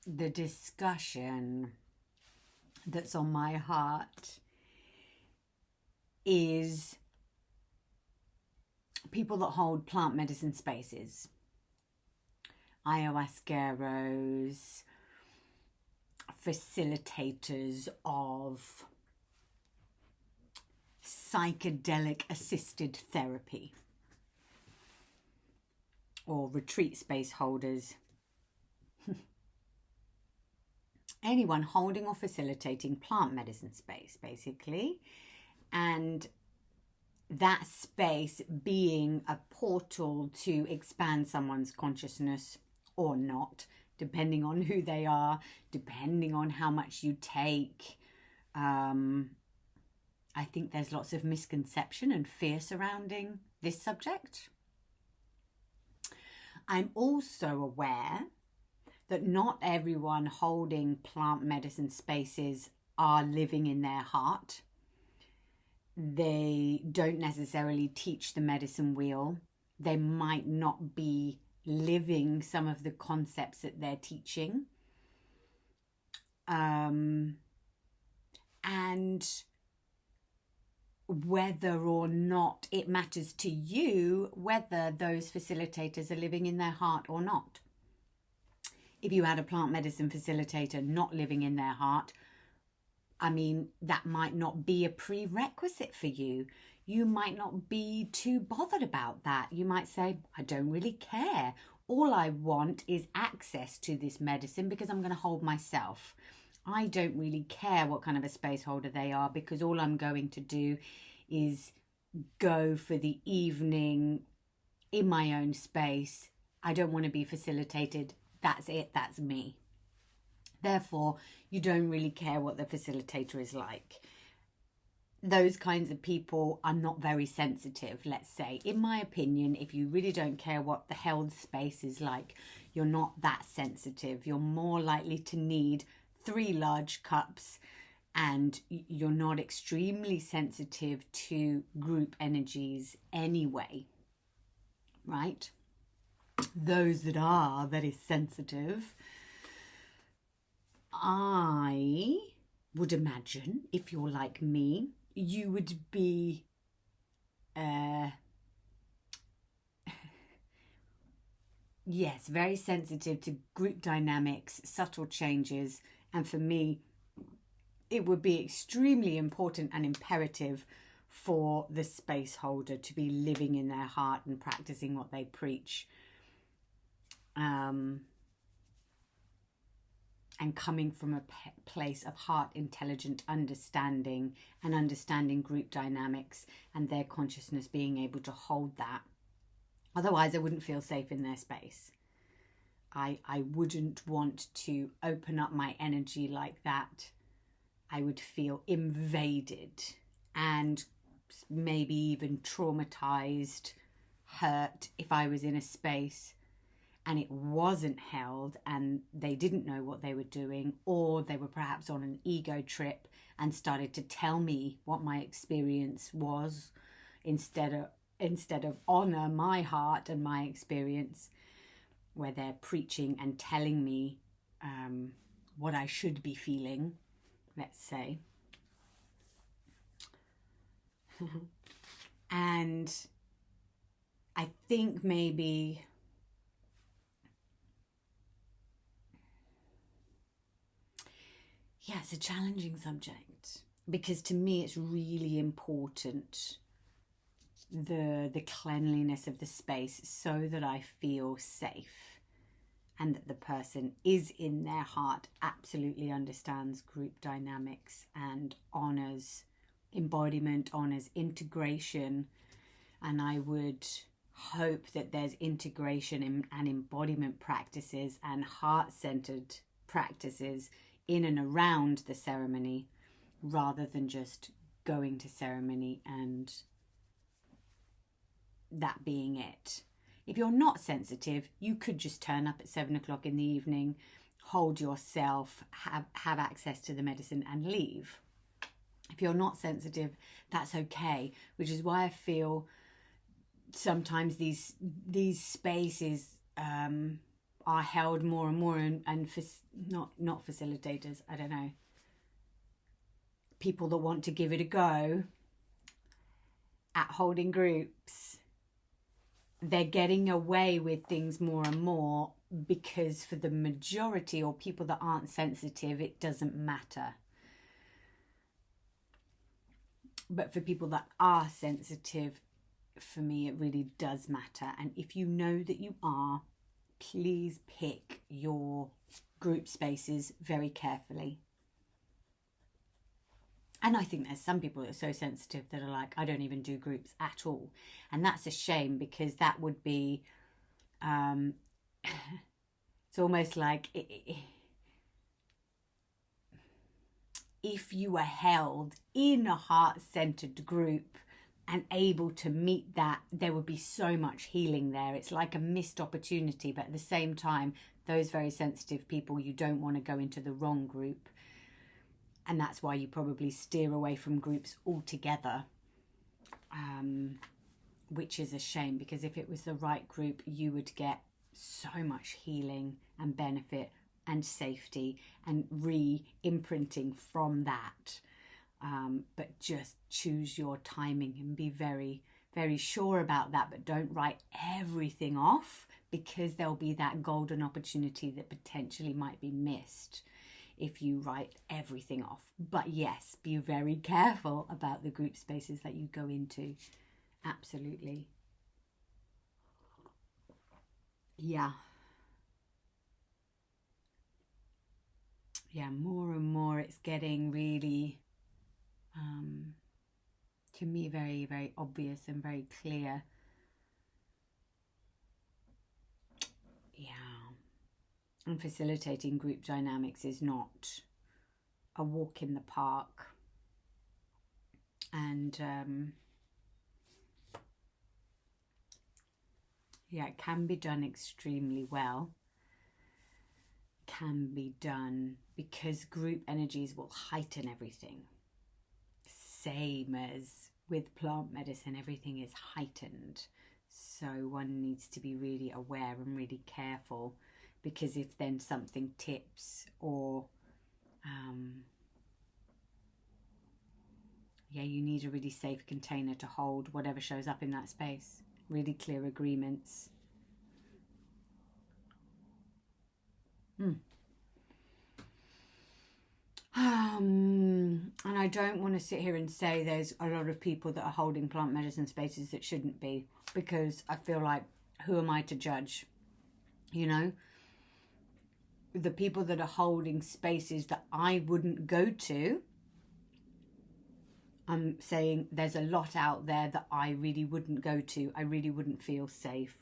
the discussion that's on my heart is people that hold plant medicine spaces, ayahuasqueros, facilitators of psychedelic assisted therapy, or retreat space holders. Anyone holding or facilitating plant medicine space, basically, and that space being a portal to expand someone's consciousness or not, depending on who they are, depending on how much you take. I think there's lots of misconception and fear surrounding this subject. I'm also aware that not everyone holding plant medicine spaces are living in their heart. They don't necessarily teach the medicine wheel. They might not be living some of the concepts that they're teaching. And whether or not it matters to you whether those facilitators are living in their heart or not. If you had a plant medicine facilitator not living in their heart, I mean, that might not be a prerequisite for you. You might not be too bothered about that. You might say, I don't really care. All I want is access to this medicine because I'm going to hold myself. I don't really care what kind of a space holder they are, because all I'm going to do is go for the evening in my own space. I don't want to be facilitated. That's it. That's me. Therefore, you don't really care what the facilitator is like. Those kinds of people are not very sensitive, let's say. In my opinion, if you really don't care what the held space is like, you're not that sensitive. You're more likely to need 3 large cups, and you're not extremely sensitive to group energies anyway, right? Those that are very sensitive, I would imagine, if you're like me, you would be yes, very sensitive to group dynamics, subtle changes, and for me, it would be extremely important and imperative for the space holder to be living in their heart and practicing what they preach. And coming from a place of heart intelligent understanding, and understanding group dynamics and their consciousness being able to hold that. Otherwise, I wouldn't feel safe in their space. I wouldn't want to open up my energy like that. I would feel invaded and maybe even traumatized, hurt if I was in a space and it wasn't held and they didn't know what they were doing, or they were perhaps on an ego trip and started to tell me what my experience was instead of honor my heart and my experience, where they're preaching and telling me what I should be feeling, let's say. And I think maybe it's a challenging subject, because to me it's really important, the cleanliness of the space, so that I feel safe and that the person is in their heart, absolutely understands group dynamics and honors embodiment, honors integration. And I would hope that there's integration and embodiment practices and heart-centered practices in and around the ceremony, rather than just going to ceremony and that being it. If you're not sensitive, you could just turn up at 7 o'clock in the evening, hold yourself, have access to the medicine and leave. If you're not sensitive, that's okay, which is why I feel sometimes these spaces are held more and more, and not facilitators, I don't know, people that want to give it a go at holding groups, they're getting away with things more and more, because for the majority or people that aren't sensitive, it doesn't matter. But for people that are sensitive, for me, it really does matter. And if you know that you are, please pick your group spaces very carefully. And I think there's some people that are so sensitive that are like, I don't even do groups at all. And that's a shame, because that would be, it's almost like if you were held in a heart-centered group and able to meet that, there would be so much healing there. It's like a missed opportunity, but at the same time, those very sensitive people, you don't want to go into the wrong group. And that's why you probably steer away from groups altogether, which is a shame, because if it was the right group, you would get so much healing and benefit and safety and re-imprinting from that. But just choose your timing and be very, very sure about that. But don't write everything off, because there'll be that golden opportunity that potentially might be missed if you write everything off. But yes, be very careful about the group spaces that you go into. Absolutely. Yeah. Yeah, more and more it's getting really, to me, very, very obvious and very clear. Yeah. And facilitating group dynamics is not a walk in the park. And yeah, it can be done extremely well. Can be done because group energies will heighten everything. Same as with plant medicine, everything is heightened. So one needs to be really aware and really careful, because if then something tips or you need a really safe container to hold whatever shows up in that space. Really clear agreements. And I don't want to sit here and say there's a lot of people that are holding plant medicine spaces that shouldn't be, because I feel like, who am I to judge? You know, the people that are holding spaces that I wouldn't go to, I'm saying there's a lot out there that I really wouldn't go to. I really wouldn't feel safe.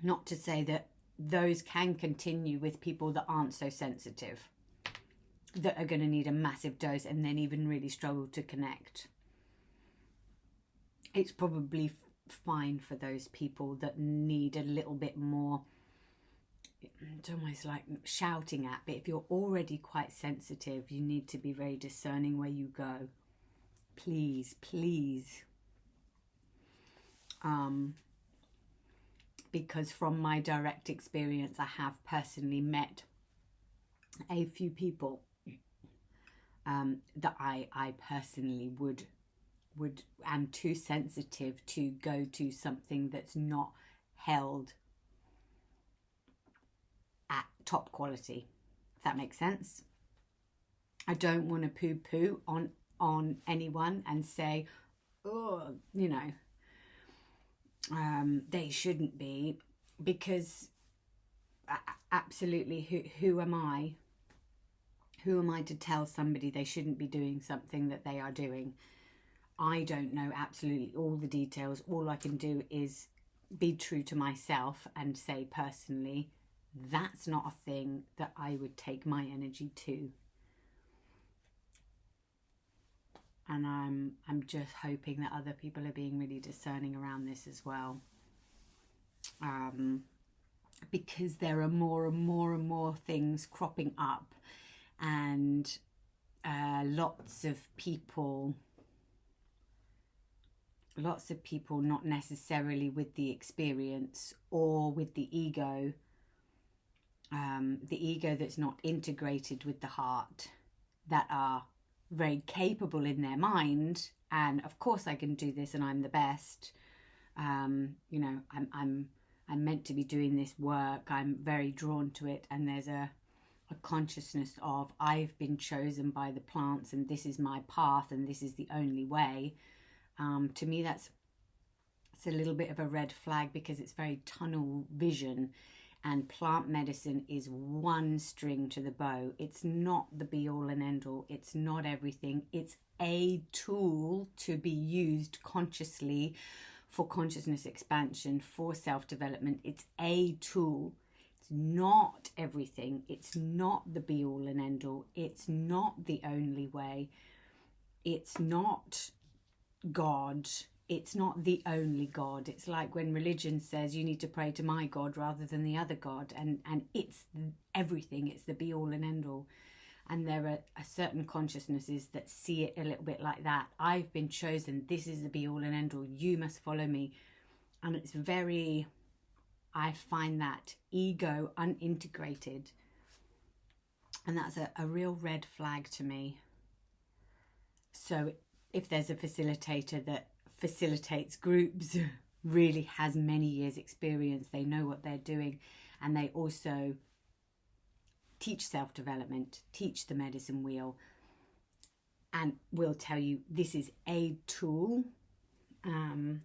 Not to say that those can continue with people that aren't so sensitive, that are going to need a massive dose and then even really struggle to connect. It's probably fine for those people that need a little bit more, it's almost like shouting at, but if you're already quite sensitive, you need to be very discerning where you go. Please, please. Because from my direct experience, I have personally met a few people that I personally would am too sensitive to go to something that's not held at top quality, if that makes sense. I don't want to poo-poo on anyone and say, oh, you know, they shouldn't be, because absolutely, who am I? Who am I to tell somebody they shouldn't be doing something that they are doing? I don't know absolutely all the details. All I can do is be true to myself and say personally, that's not a thing that I would take my energy to. And I'm just hoping that other people are being really discerning around this as well. Because there are more and more and more things cropping up, and lots of people lots of people not necessarily with the experience or with the ego that's not integrated with the heart, that are very capable in their mind, and of course I can do this and I'm the best. You know, I'm meant to be doing this work, I'm very drawn to it, and there's a consciousness of I've been chosen by the plants and this is my path and this is the only way. To me it's a little bit of a red flag, because it's very tunnel vision, and plant medicine is one string to the bow. It's not the be all and end all. It's not everything. It's a tool to be used consciously for consciousness expansion, for self-development. It's a tool. It's not everything. It's not the be all and end all. It's not the only way. It's not God. It's not the only God. It's like when religion says you need to pray to my God rather than the other God, and it's everything. It's the be all and end all. And there are certain consciousnesses that see it a little bit like that. I've been chosen. This is the be all and end all. You must follow me. And it's very, I find that ego unintegrated. And that's a real red flag to me. So if there's a facilitator that facilitates groups, really has many years experience, they know what they're doing, and they also teach self-development, teach the medicine wheel, and will tell you this is a tool, and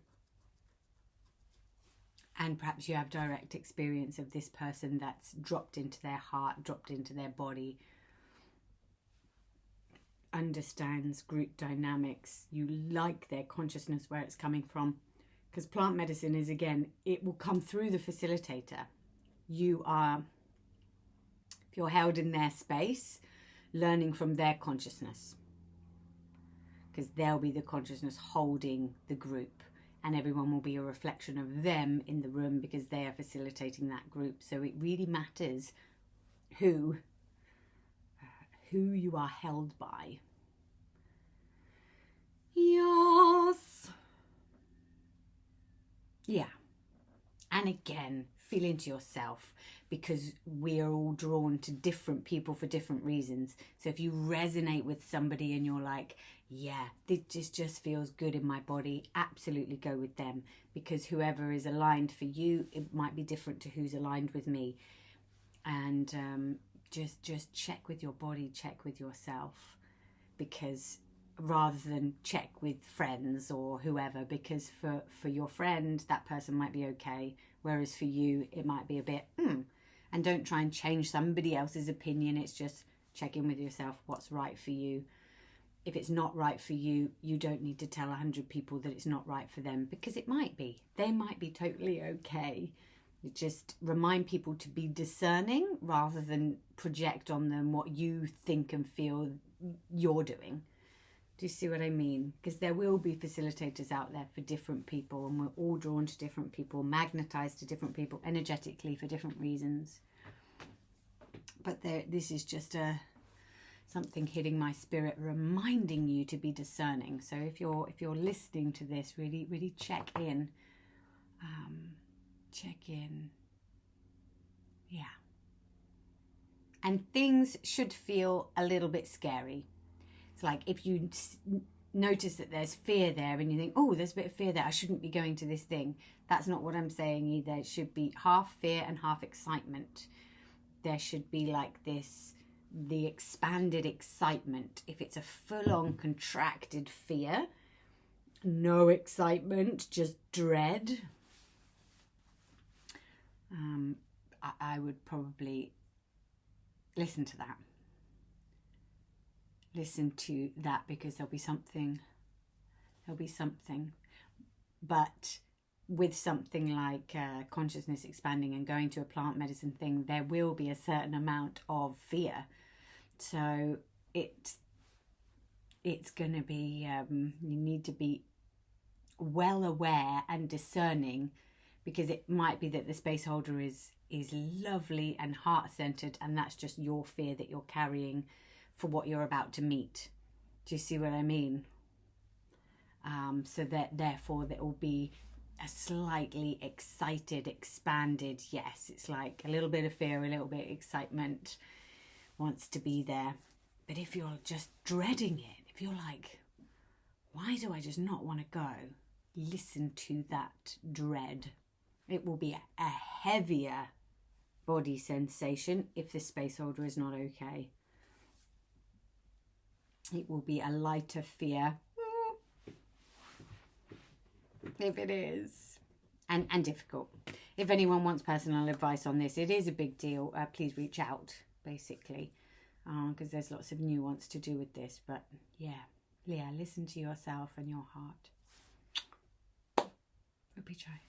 perhaps you have direct experience of this person that's dropped into their heart, dropped into their body, understands group dynamics, you like their consciousness, where it's coming from. Because plant medicine is, again, it will come through the facilitator. You are, if you're held in their space, learning from their consciousness, because they'll be the consciousness holding the group, and everyone will be a reflection of them in the room because they are facilitating that group. So it really matters who you are held by. Yes. Yeah. And again, feel into yourself, because we are all drawn to different people for different reasons. So if you resonate with somebody and you're like, yeah, this just feels good in my body, absolutely go with them, because whoever is aligned for you, it might be different to who's aligned with me. And just check with your body, check with yourself, because rather than check with friends or whoever, because for your friend, that person might be okay, whereas for you, it might be a bit, And don't try and change somebody else's opinion. It's just check in with yourself, what's right for you. If it's not right for you, you don't need to tell 100 people that it's not right for them, because it might be. They might be totally okay. You just remind people to be discerning rather than project on them what you think and feel you're doing. Do you see what I mean? Because there will be facilitators out there for different people, and we're all drawn to different people, magnetized to different people energetically for different reasons. But this is just something hitting my spirit, reminding you to be discerning. So if you're listening to this, really check in. Check in. Yeah. And things should feel a little bit scary. It's like if you notice that there's fear there and you think, oh, there's a bit of fear there, I shouldn't be going to this thing. That's not what I'm saying either. It should be half fear and half excitement. There should be like this, the expanded excitement. If it's a full-on contracted fear, no excitement, just dread, I would probably listen to that. Listen to that, because there'll be something. But with something like consciousness expanding and going to a plant medicine thing, there will be a certain amount of fear. So it's going to be, you need to be well aware and discerning, because it might be that the space holder is lovely and heart-centered, and that's just your fear that you're carrying for what you're about to meet. Do you see what I mean? So that therefore there will be a slightly excited, expanded yes. It's like a little bit of fear, a little bit of excitement wants to be there. But if you're just dreading it, if you're like, why do I just not want to go? Listen to that dread. It will be a heavier body sensation if the space holder is not okay. It will be a lighter fear if it is, and difficult. If anyone wants personal advice on this, it is a big deal. Please reach out, basically, because there's lots of nuance to do with this. But yeah, Leah, listen to yourself and your heart. Hope you try.